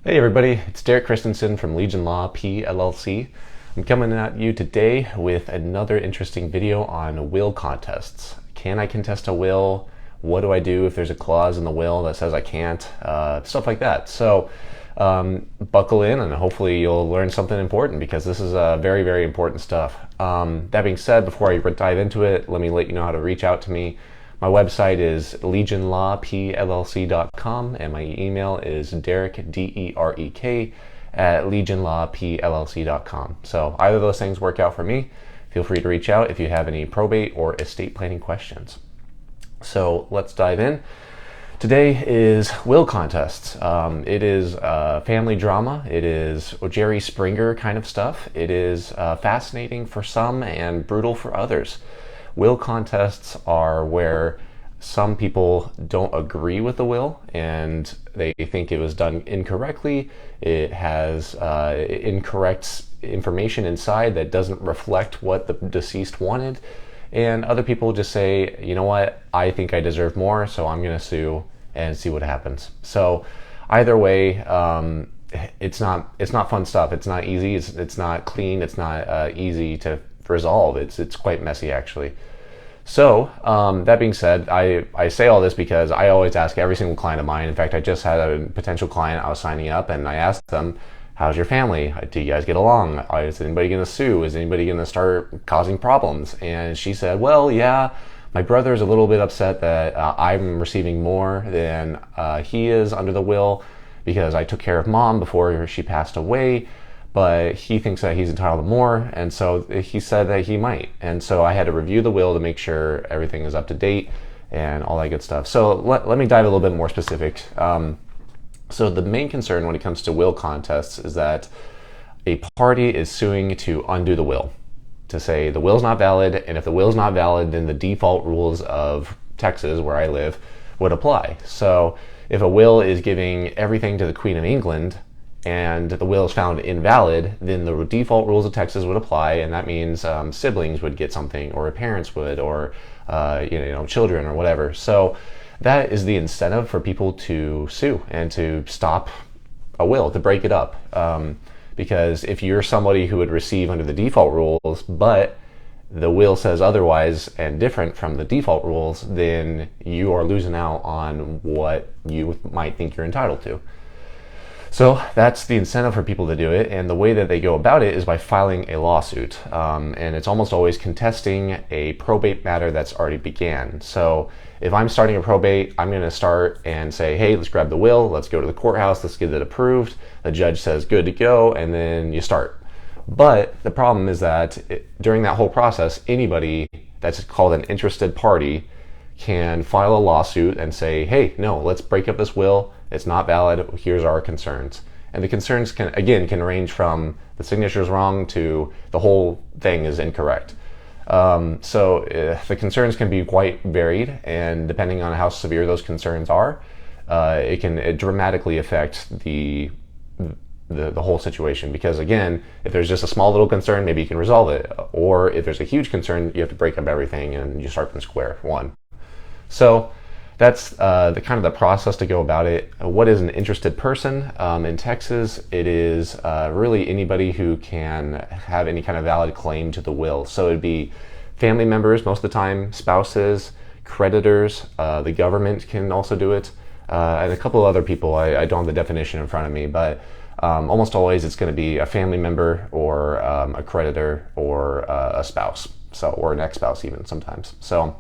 Hey everybody, it's Derek Christensen from Legion Law PLLC. I'm coming at you today with another interesting video on will contests. Can I contest a will? What do I do if there's a clause in the will that says I can't? Stuff like that. So buckle in and hopefully you'll learn something important because this is very, very important stuff. That being said, before I dive into it, let me let you know how to reach out to me. My website is legionlawpllc.com and my email is Derek, D-E-R-E-K, at legionlawpllc.com. So either of those things work out for me. Feel free to reach out if you have any probate or estate planning questions. So let's dive in. Today is will contests. It is family drama. It is Jerry Springer kind of stuff. It is fascinating for some and brutal for others. Will contests are where some people don't agree with the will and they think it was done incorrectly. It has incorrect information inside that doesn't reflect what the deceased wanted. And other people just say, you know what, I think I deserve more, so I'm going to sue and see what happens. So either way, it's not fun stuff. It's not easy. It's not clean. It's not easy to resolve. It's quite messy actually. So that being said, I say all this because I always ask every single client of mine. In fact, I just had a potential client I was signing up and I asked them, how's your family? Do you guys get along? Is anybody going to sue? Is anybody going to start causing problems? And she said, well, yeah, my brother is a little bit upset that I'm receiving more than he is under the will because I took care of mom before she passed away. But he thinks that he's entitled to more, and so he said that he might. And so I had to review the will to make sure everything is up to date and all that good stuff. So let me dive a little bit more specific. So the main concern when it comes to will contests is that a party is suing to undo the will, to say the will's not valid, and if the will's not valid, then the default rules of Texas, where I live, would apply. So if a will is giving everything to the Queen of England, and the will is found invalid, then the default rules of Texas would apply, and that means siblings would get something, or parents would, or children, or whatever. So that is the incentive for people to sue and to stop a will, to break it up. Because if you're somebody who would receive under the default rules, but the will says otherwise and different from the default rules, then you are losing out on what you might think you're entitled to. So that's the incentive for people to do it, and the way that they go about it is by filing a lawsuit, and it's almost always contesting a probate matter that's already began. So if I'm starting a probate, I'm going to start and say, hey, let's grab the will, let's go to the courthouse, let's get it approved. The judge says good to go, and then you start. But the problem is that during that whole process, anybody that's called an interested party can file a lawsuit and say, hey, no, let's break up this will. It's not valid. Here's our concerns. And the concerns can range from the signature is wrong to the whole thing is incorrect. The concerns can be quite varied, and depending on how severe those concerns are, it can dramatically affect the whole situation. Because again, if there's just a small little concern, maybe you can resolve it. Or if there's a huge concern, you have to break up everything and you start from square one. So that's the kind of the process to go about it. What is an interested person? In Texas, it is really anybody who can have any kind of valid claim to the will. So it'd be family members most of the time, spouses, creditors, the government can also do it, and a couple of other people. I don't have the definition in front of me, but almost always it's going to be a family member or a creditor or a spouse, or an ex-spouse even sometimes. So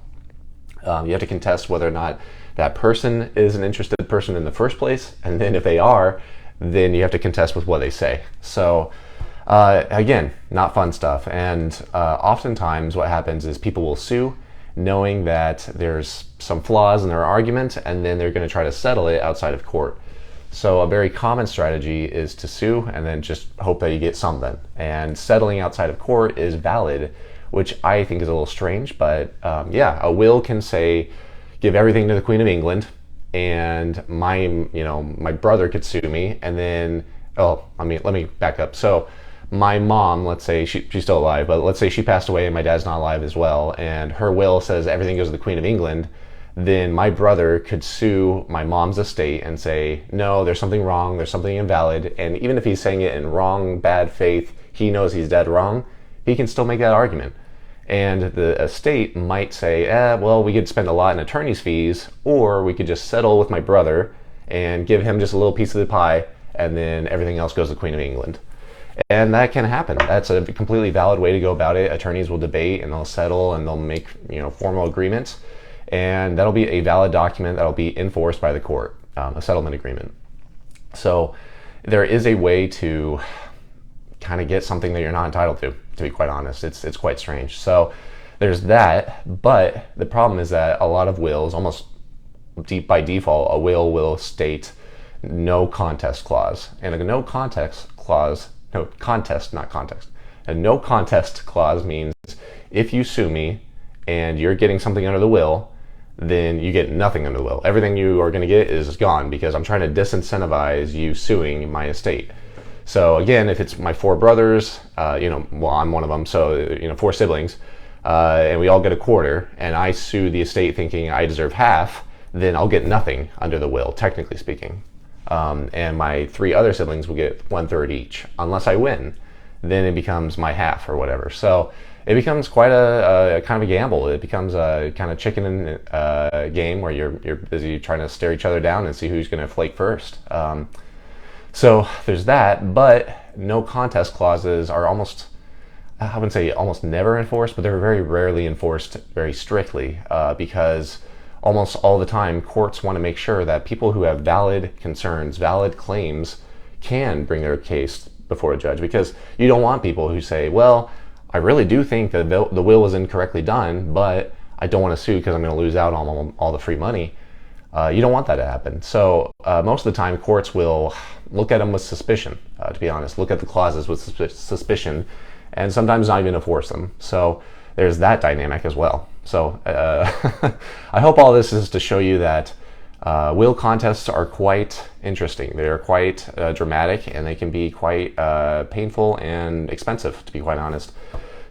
you have to contest whether or not that person is an interested person in the first place, and then if they are, then you have to contest with what they say. So again, not fun stuff. And oftentimes what happens is people will sue knowing that there's some flaws in their argument, and then they're going to try to settle it outside of court. So a very common strategy is to sue and then just hope that you get something. And settling outside of court is valid, which I think is a little strange, but a will can say, give everything to the Queen of England, and my brother could sue me, and then, let me back up. So my mom, let's say she's still alive, but let's say she passed away and my dad's not alive as well, and her will says everything goes to the Queen of England, then my brother could sue my mom's estate and say, no, there's something wrong, there's something invalid. And even if he's saying it in wrong, bad faith, he knows he's dead wrong, he can still make that argument. And the estate might say, well, we could spend a lot in attorney's fees, or we could just settle with my brother and give him just a little piece of the pie, and then everything else goes to the Queen of England. And that can happen. That's a completely valid way to go about it. Attorneys will debate and they'll settle and they'll make formal agreements, and that'll be a valid document that'll be enforced by the court, a settlement agreement. So there is a way to kind of get something that you're not entitled to be quite honest. It's quite strange. So there's that, but the problem is that a lot of wills, almost by default, a will state no contest clause. And a no contest clause, no contest, not context. A no contest clause means if you sue me and you're getting something under the will, then you get nothing under the will. Everything you are going to get is gone because I'm trying to disincentivize you suing my estate. So again, if it's my 4 brothers, well, I'm one of them, so 4 siblings, and we all get a quarter, and I sue the estate thinking I deserve half, then I'll get nothing under the will, technically speaking. And my 3 other siblings will get 1/3 each, unless I win. Then it becomes my half or whatever. So it becomes quite a kind of a gamble. It becomes a kind of chicken and game where you're busy trying to stare each other down and see who's going to flake first. So there's that, but no contest clauses are almost, I wouldn't say almost never enforced, but they're very rarely enforced very strictly because almost all the time courts want to make sure that people who have valid concerns, valid claims, can bring their case before a judge, because you don't want people who say, well, I really do think that the will was incorrectly done, but I don't want to sue because I'm going to lose out on all the free money. You don't want that to happen. So most of the time courts will look at them with suspicion, to be honest, look at the clauses with suspicion, and sometimes not even enforce them. So there's that dynamic as well. So I hope all this is to show you that will contests are quite interesting. They are quite dramatic, and they can be quite painful and expensive, to be quite honest.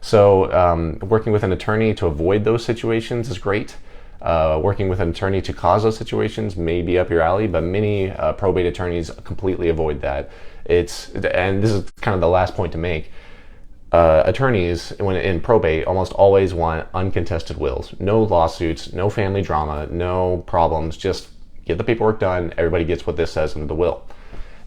So working with an attorney to avoid those situations is great. Working with an attorney to cause those situations may be up your alley, but many probate attorneys completely avoid that. And this is kind of the last point to make. Attorneys, when in probate, almost always want uncontested wills. No lawsuits, no family drama, no problems. Just get the paperwork done. Everybody gets what this says in the will.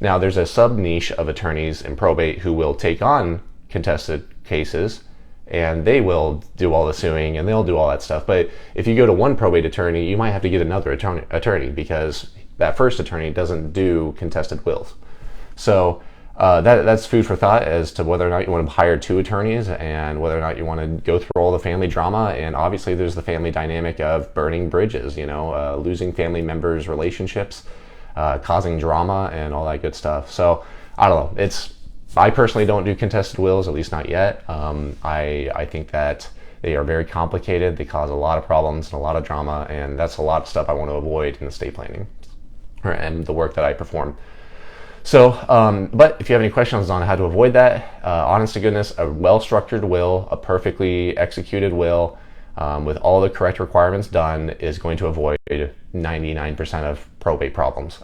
Now, there's a sub-niche of attorneys in probate who will take on contested cases, and they will do all the suing and they'll do all that stuff. But if you go to one probate attorney, you might have to get another attorney because that first attorney doesn't do contested wills. So that's food for thought as to whether or not you want to hire 2 attorneys and whether or not you want to go through all the family drama. And obviously there's the family dynamic of burning bridges, losing family members' relationships, causing drama and all that good stuff. So I don't know. I personally don't do contested wills, at least not yet. I think that they are very complicated. They cause a lot of problems and a lot of drama, and that's a lot of stuff I want to avoid in estate planning and the work that I perform. So, but if you have any questions on how to avoid that, honest to goodness, a well-structured will, a perfectly executed will, with all the correct requirements done is going to avoid 99% of probate problems.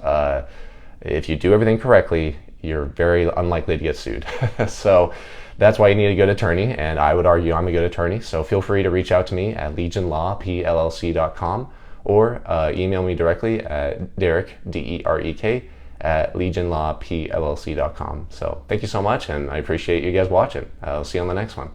If you do everything correctly, you're very unlikely to get sued. So that's why you need a good attorney, and I would argue I'm a good attorney. So feel free to reach out to me at legionlawpllc.com or email me directly at Derek, D-E-R-E-K, at legionlawpllc.com. So thank you so much, and I appreciate you guys watching. I'll see you on the next one.